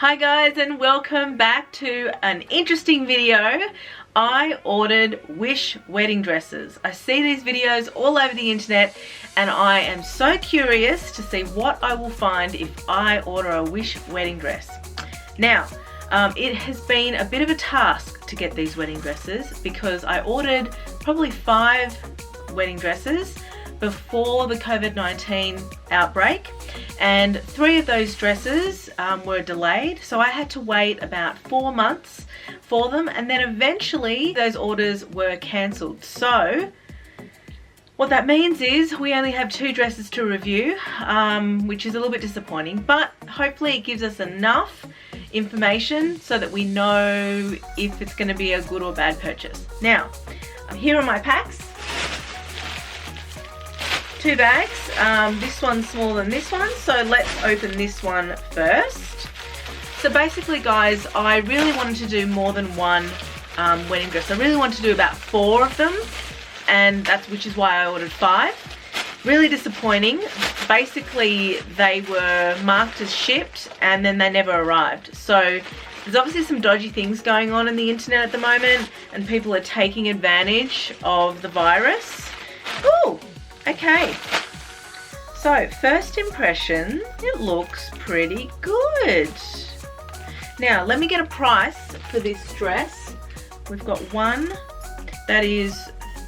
Hi guys, and welcome back to an interesting video. I ordered Wish wedding dresses. I see these videos all over the internet and I am so curious to see what I will find if I order a Wish wedding dress. Now, it has been a bit of a task to get these wedding dresses because I ordered probably 5 wedding dresses before the COVID-19 outbreak, and 3 of those dresses were delayed, so I had to wait about 4 months for them, and then eventually those orders were cancelled. So what that means is we only have 2 dresses to review, which is a little bit disappointing, but hopefully it gives us enough information so that we know if it's going to be a good or bad purchase. Now, here are my packs. 2 bags. This one's smaller than this one, so let's open this one first. So basically guys, I really wanted to do more than one wedding dress. I really wanted to do about 4 of them, and which is why I ordered 5. Really disappointing. Basically they were marked as shipped and then they never arrived. So there's obviously some dodgy things going on in the internet at the moment and people are taking advantage of the virus. Ooh! Okay, so first impression, it looks pretty good. Now let me get a price for this dress. We've got one that is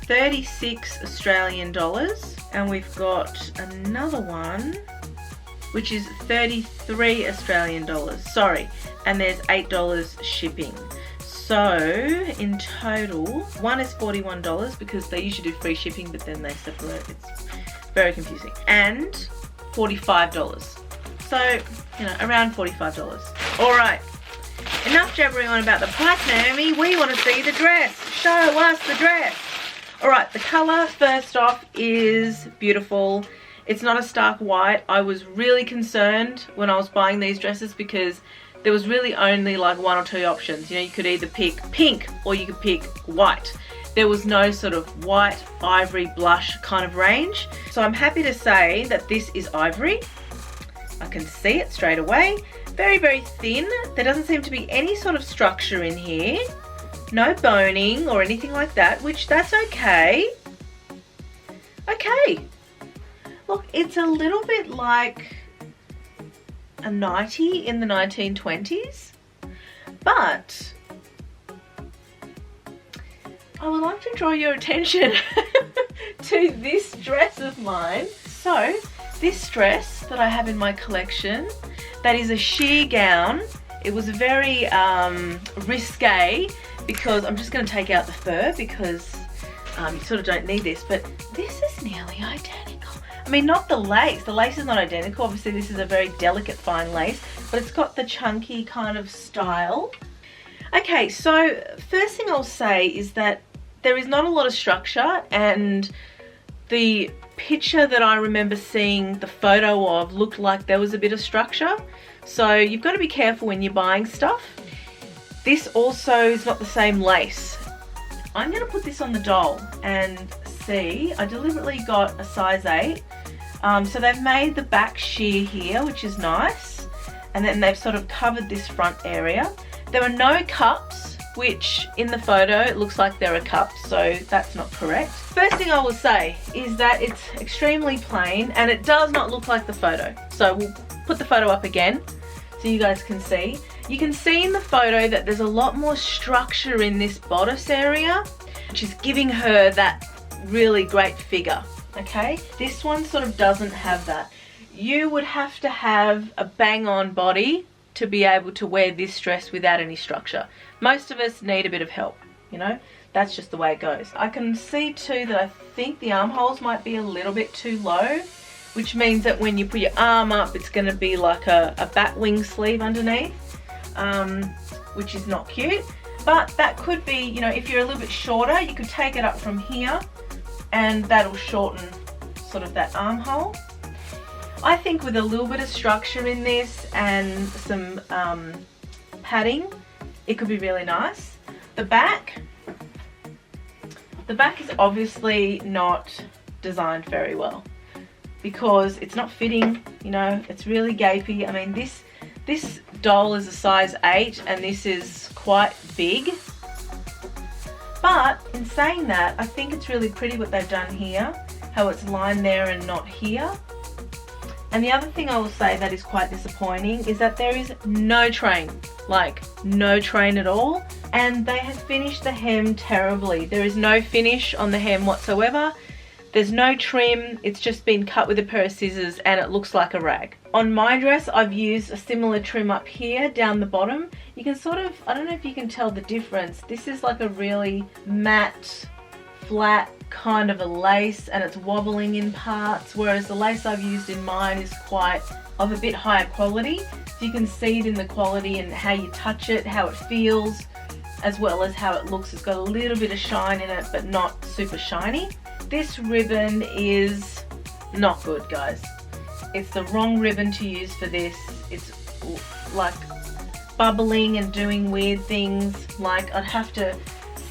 36 Australian dollars, and we've got another one which is 33 Australian dollars, sorry, and there's $8 shipping. So in total, one is $41 because they usually do free shipping, but then they separate. It's very confusing. And $45. So, you know, around $45. All right, enough jabbering on about the price, Naomi. We want to see the dress. Show us the dress. All right, the color first off is beautiful. It's not a stark white. I was really concerned when I was buying these dresses because there was really only like 1 or 2 options. You know, you could either pick pink or you could pick white. There was no sort of white, ivory, blush kind of range. So I'm happy to say that this is ivory. I can see it straight away. Very, very thin. There doesn't seem to be any sort of structure in here. No boning or anything like that, which that's okay. Okay. Look, it's a little bit like a nightie in the 1920s, but I would like to draw your attention to this dress of mine. So this dress that I have in my collection, that is a sheer gown. It was very risque because I'm just going to take out the fur because you sort of don't need this, but this is nearly identical. I mean, not the lace. The lace is not identical. Obviously, this is a very delicate fine lace, but it's got the chunky kind of style. Okay, so first thing I'll say is that there is not a lot of structure, and the picture that I remember seeing the photo of looked like there was a bit of structure. So you've got to be careful when you're buying stuff. This also is not the same lace. I'm going to put this on the doll and see. I deliberately got a size 8. So they've made the back sheer here, which is nice. And then they've sort of covered this front area. There are no cups, which in the photo it looks like there are cups, so that's not correct. First thing I will say is that it's extremely plain and it does not look like the photo. So we'll put the photo up again so you guys can see. You can see in the photo that there's a lot more structure in this bodice area, which is giving her that really great figure. Okay, this one sort of doesn't have that. You would have to have a bang-on body to be able to wear this dress without any structure. Most of us need a bit of help, you know, that's just the way it goes. I can see too that I think the armholes might be a little bit too low, which means that when you put your arm up, it's going to be like a bat wing sleeve underneath, which is not cute. But that could be, you know, if you're a little bit shorter, you could take it up from here and that'll shorten sort of that armhole. I think with a little bit of structure in this and some padding, it could be really nice. The back is obviously not designed very well because it's not fitting, you know, it's really gapey. I mean, This doll is a size 8 and this is quite big. But in saying that, I think it's really pretty what they've done here, how it's lined there and not here. And the other thing I will say that is quite disappointing is that there is no train, like no train at all. And they have finished the hem terribly. There is no finish on the hem whatsoever. There's no trim, it's just been cut with a pair of scissors and it looks like a rag. On my dress, I've used a similar trim up here, down the bottom. You can sort of, I don't know if you can tell the difference. This is like a really matte, flat kind of a lace and it's wobbling in parts, whereas the lace I've used in mine is quite of a bit higher quality. So you can see it in the quality and how you touch it, how it feels, as well as how it looks. It's got a little bit of shine in it, but not super shiny. This ribbon is not good, guys. It's the wrong ribbon to use for this. It's like bubbling and doing weird things. Like I'd have to,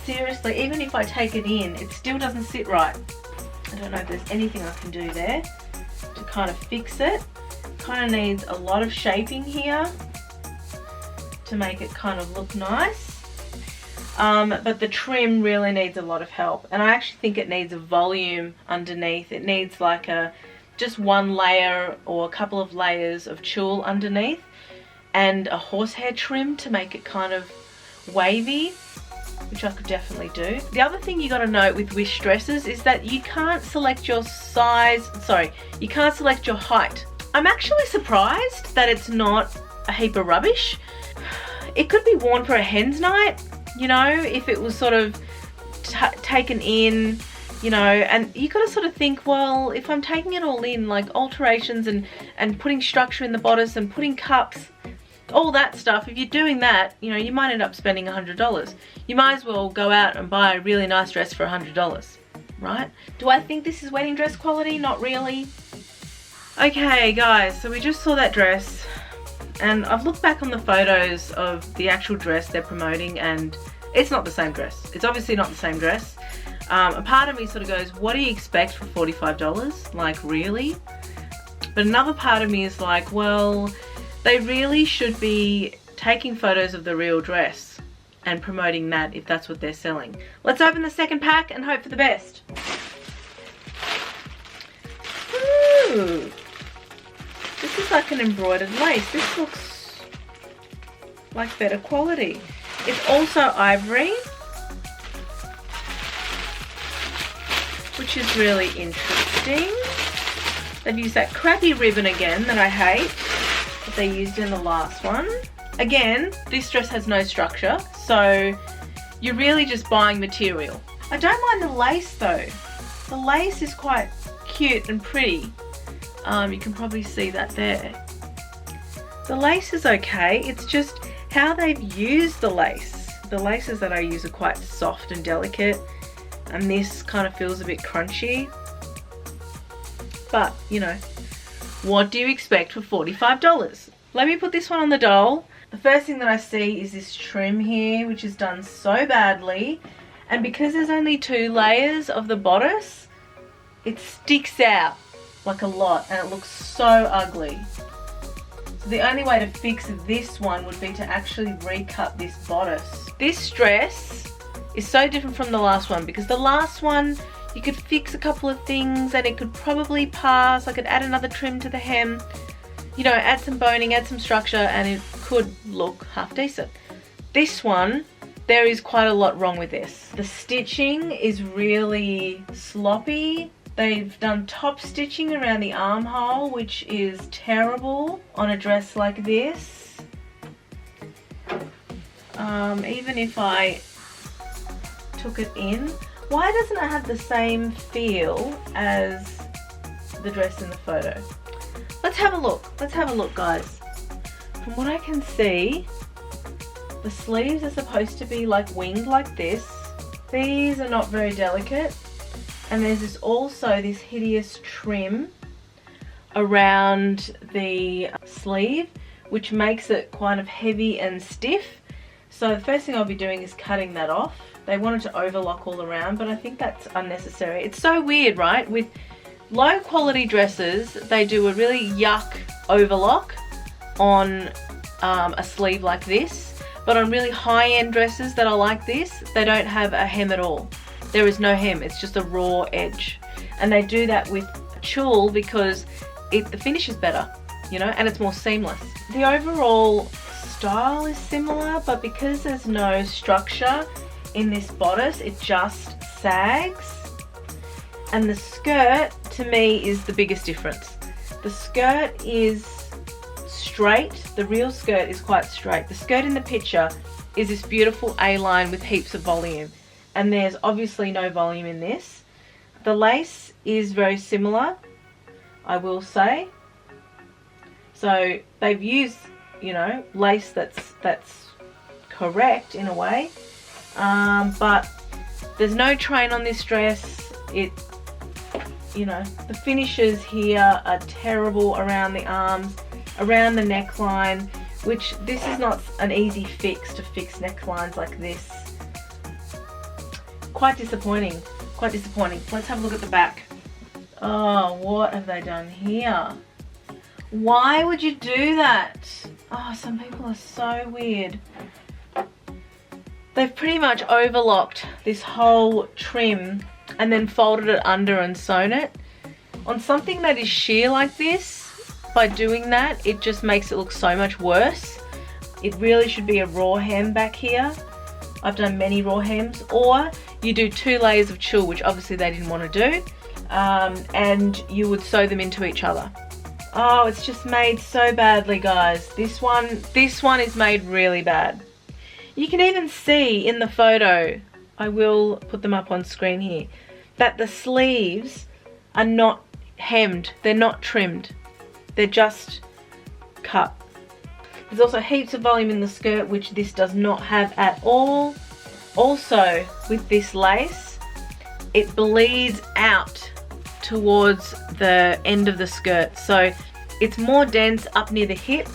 seriously, even if I take it in, it still doesn't sit right. I don't know if there's anything I can do there to kind of fix it. Kind of needs a lot of shaping here to make it kind of look nice. But the trim really needs a lot of help, and I actually think it needs a volume underneath. It needs like just one layer or a couple of layers of tulle underneath and a horsehair trim to make it kind of wavy, which I could definitely do. The other thing you got to note with wish dresses is that you can't select your size, you can't select your height. I'm actually surprised that it's not a heap of rubbish. It could be worn for a hen's night, you know, if it was sort of taken in, you know, and you got to sort of think, well, if I'm taking it all in, like alterations and putting structure in the bodice and putting cups, all that stuff, if you're doing that, you know, you might end up spending $100. You might as well go out and buy a really nice dress for $100, right? Do I think this is wedding dress quality? Not really. Okay, guys, so we just saw that dress. And I've looked back on the photos of the actual dress they're promoting and it's not the same dress. It's obviously not the same dress. A part of me sort of goes, what do you expect for $45? Like, really? But another part of me is like, well, they really should be taking photos of the real dress and promoting that if that's what they're selling. Let's open the second pack and hope for the best. Ooh. This is like an embroidered lace. This looks like better quality. It's also ivory, which is really interesting. They've used that crappy ribbon again that I hate, that they used in the last one. Again, this dress has no structure, so you're really just buying material. I don't mind the lace though. The lace is quite cute and pretty. You can probably see that there. The lace is okay, it's just how they've used the lace. The laces that I use are quite soft and delicate, and this kind of feels a bit crunchy. But, you know, what do you expect for $45? Let me put this one on the doll. The first thing that I see is this trim here, which is done so badly. And because there's only 2 layers of the bodice, it sticks out like a lot and it looks so ugly. So the only way to fix this one would be to actually recut this bodice. This dress is so different from the last one because the last one you could fix a couple of things and it could probably pass. I could add another trim to the hem, you know, add some boning, add some structure, and it could look half decent. This one, there is quite a lot wrong with this. The stitching is really sloppy. They've done top stitching around the armhole, which is terrible on a dress like this. Even if I took it in, why doesn't it have the same feel as the dress in the photo? Let's have a look. Let's have a look, guys. From what I can see, the sleeves are supposed to be like winged like this. These are not very delicate. And there's also this hideous trim around the sleeve, which makes it kind of heavy and stiff. So the first thing I'll be doing is cutting that off. They wanted to overlock all around, but I think that's unnecessary. It's so weird, right? With low quality dresses, they do a really yuck overlock on a sleeve like this, but on really high-end dresses that are like this, they don't have a hem at all. There is no hem, it's just a raw edge. And they do that with tulle because the finish is better, you know, and it's more seamless. The overall style is similar, but because there's no structure in this bodice, it just sags. And the skirt, to me, is the biggest difference. The skirt is straight. The real skirt is quite straight. The skirt in the picture is this beautiful A-line with heaps of volume. And there's obviously no volume in this. The lace is very similar, I will say. So they've used, you know, lace that's correct in a way. But there's no train on this dress. You know, the finishes here are terrible around the arms, around the neckline, which this is not an easy fix to fix necklines like this. Quite disappointing, quite disappointing. Let's have a look at the back. Oh, what have they done here? Why would you do that? Oh, some people are so weird. They've pretty much overlocked this whole trim and then folded it under and sewn it. On something that is sheer like this, by doing that, it just makes it look so much worse. It really should be a raw hem back here. I've done many raw hems. Or you do 2 layers of tulle, which obviously they didn't want to do, and you would sew them into each other. Oh, it's just made so badly, guys. This one is made really bad. You can even see in the photo, I will put them up on screen here, that the sleeves are not hemmed, they're not trimmed, they're just cut. There's also heaps of volume in the skirt, which this does not have at all. Also, with this lace, it bleeds out towards the end of the skirt, so it's more dense up near the hip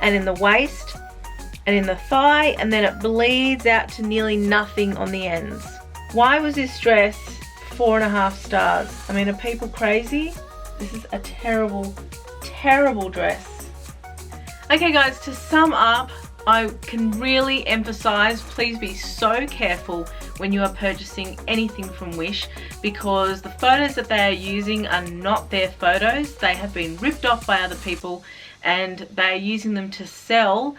and in the waist and in the thigh, and then it bleeds out to nearly nothing on the ends. Why was this dress 4.5 stars? I mean, are people crazy? This is a terrible, terrible dress. Okay guys, to sum up, I can really emphasize, please be so careful when you are purchasing anything from Wish, because the photos that they are using are not their photos. They have been ripped off by other people and they are using them to sell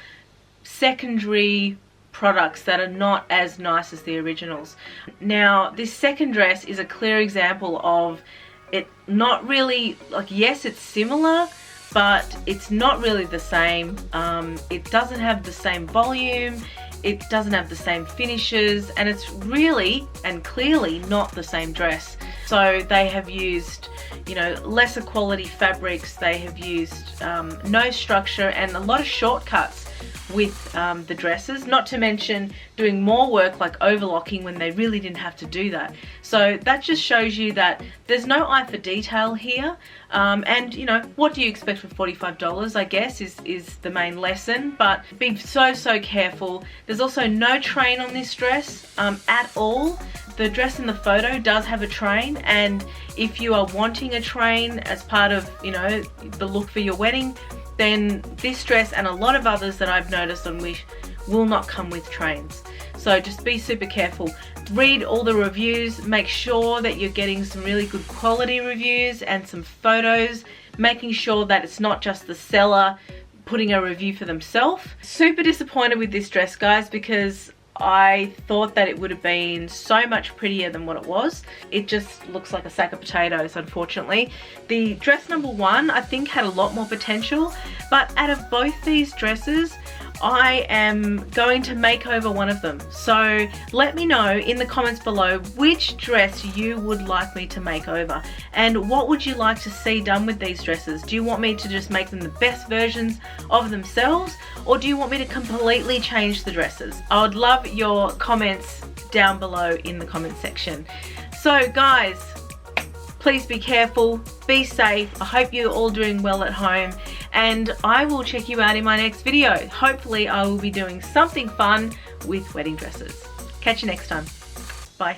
secondary products that are not as nice as the originals. Now, this second dress is a clear example of it not really, like, yes, it's similar, but it's not really the same. It doesn't have the same volume, it doesn't have the same finishes, and it's really and clearly not the same dress. So they have used, you know, lesser quality fabrics, they have used no structure and a lot of shortcuts with the dresses, not to mention doing more work like overlocking when they really didn't have to do that. So that just shows you that there's no eye for detail here, and you know, what do you expect for $45, I guess is the main lesson. But be so careful. There's also no train on this dress at all. The dress in the photo does have a train, and if you are wanting a train as part of, you know, the look for your wedding, then this dress and a lot of others that I've noticed on Wish will not come with trains. So just be super careful. Read all the reviews, make sure that you're getting some really good quality reviews and some photos, making sure that it's not just the seller putting a review for themselves. Super disappointed with this dress, guys, because I thought that it would have been so much prettier than what it was. It just looks like a sack of potatoes, unfortunately. The dress number 1, I think, had a lot more potential, but out of both these dresses, I am going to make over one of them. So let me know in the comments below which dress you would like me to make over, and what would you like to see done with these dresses. Do you want me to just make them the best versions of themselves, or do you want me to completely change the dresses? I would love your comments down below in the comment section. So guys, please be careful, be safe. I hope you're all doing well at home, and I will check you out in my next video. Hopefully I will be doing something fun with wedding dresses. Catch you next time. Bye.